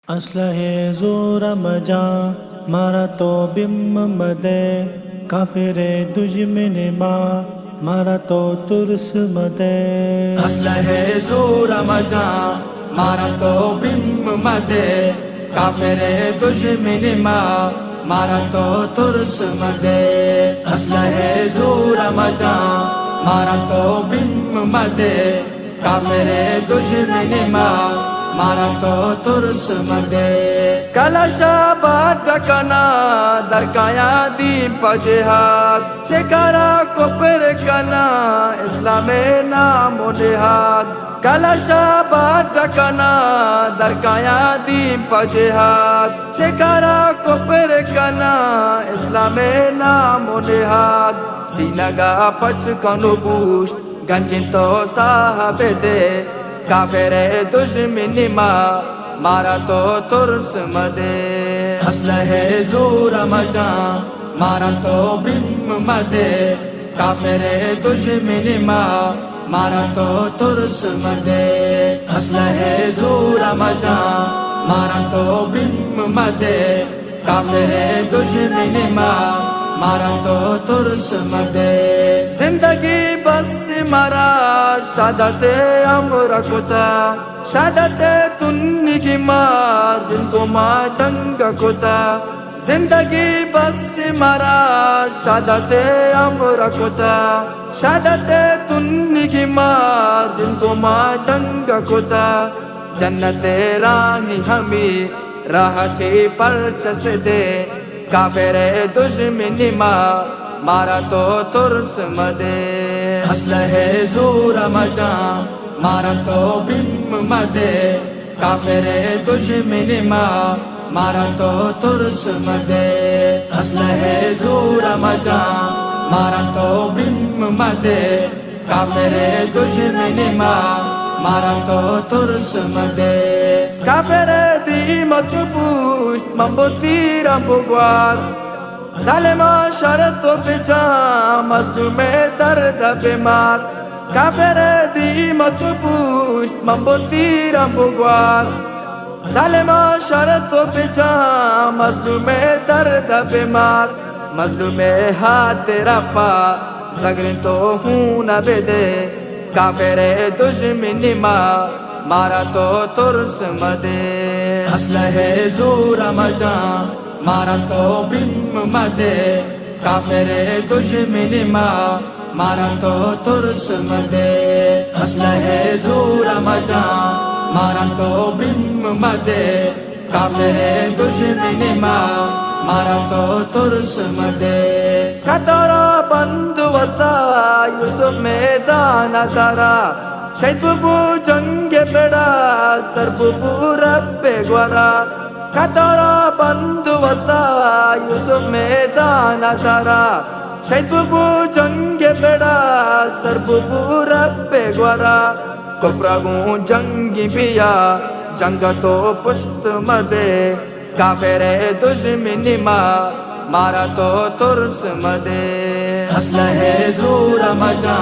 असलहे जोर मजा मारा तो बिम मदे काफिरे दुश्मन मारा तो तुर्स मदे। असलहे जोर मजा मारा तो बिम मदे काफिरे दुश्मन मारा तो तुर्स मदे। असलहे जोर मजा मारा तो बिम मदे काफिरे दुश्मन मारा तो तुर्स मदे। कलशाबाद कना दरकाया दी पजहाद शेकारा कोपर कना इस्लामे नाम जिहाद। कलशाबाद कना दरकाया दी पजहाद शेकारा कोपर कना इस्लामे नाम जिहाद। सीनगा पच कनु पुष्ट गंजिन तो साहबे दे काफिरे दुश्मन मारा तो तुर्स मदे। असलहे जोर मजा मारा तो बिम मदे काफिरे दुश्मन मारा तो तुर्स मदे। असलहे जोर मजा मारा तो बिम मदे काफिरे दुश्मन मारा तो तुर्स मदे। जिंदगी बस मारा शादते अमर कुता शादते तुन्नी की माँ जिनको माँ जंग कुता। जिंदगी बस मारा शादते अमर कुता शादते तुन्नी की माँ जिनको माँ जंग कुता। जन्नते राही हमी राह ची परचस दे काफिरे दुश्मन मारा तो तुर्स मदे। असलहे जोर मजा मारा तो बिम मदे काफिरे दुश्मन मारा तो तुर्स मदे। असलहे जोर मजा मारा तो बिम मदे काफिरे दुश्मन मारा तो तुर्स मदे। काफिरे दी मत पुष्ट मम्बोतीरा बुगवार जालिमा शरत पिछा मजलूमे दर्द बीमार। काफिरे दी मत पुष्ट मम्बोतीरा बुगवार जालिमा शरत पिछा मजलूमे दर्द बीमार। मजलूमे हाथ तेरा पा जगन तो हूँ न बेदे काफिरे दुश्मन मारा तो तुर्स मदे। असलहे जोर मजा मारा तो बिम मदे काफिरे दुश्मन मारा तो तुर्स मदे। असलहे जोर मजा मारा तो बिम मदे काफिरे दुश्मन मारा तो तुर्स मदे। कतरा बंदुवता यूसुफ मैदान तारा शहीद बुबू जंगे बेड़ा सर बुबू रब्बे ग्वारा। कतरा बंदुवता यूसुफ मैदान तारा शहीद बुबू जंगे बेड़ा सर बुबू रब्बे ग्वारा। कोपरागू जंगी बिया जंग तो पुष्ट मदे काफिरे दुश्मन मारा तो तुर्स मदे। असलहे जोर मजा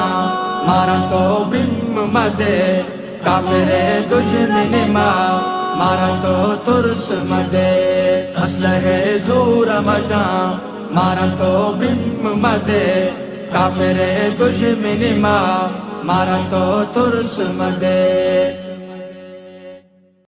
मारा तो बिम मदे काफिरे दुश्मन मारा तो तुर्स मदे। असलहे जोर मजा मारा तो बिम मदे काफिरे दुश्मन मारा तो तुर्स मदे।